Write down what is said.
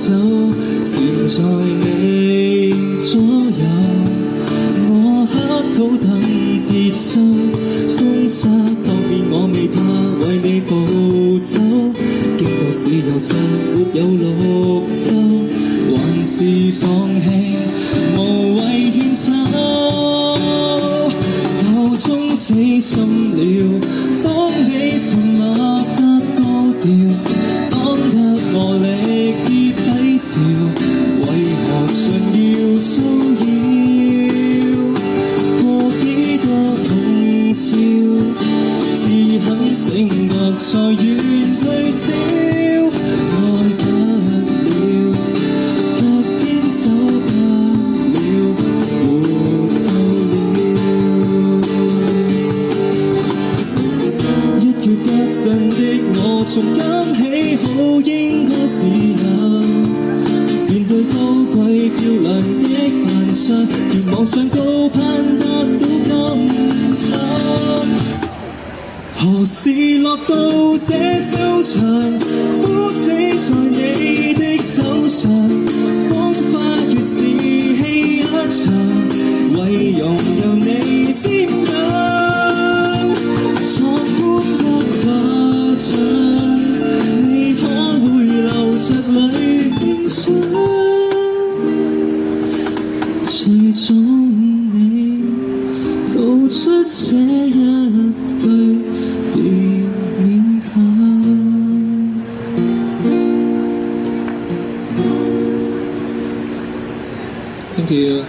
走，纏在你左右。我乞討等接收，風沙撲面我未怕為你步走。經過自由身沒有綠洲，還是放棄無謂獻醜。途中死心了，當你沉默得高調，當得我力竭低潮，為何常要騷擾？過幾多通宵，只肯醒覺才願退燒，愛不了，卻偏走不了，活夠了。一蹶不振的我，從今起好應該自由，面對高貴漂亮的扮相，願望上高攀得到咁長。何時落到這收場？枯死在你的手上，風花月是戲一場，為容由你瞻仰，壯觀得誇張，你可會流着淚欣賞？最終你道出這一句，別勉強。Thank you.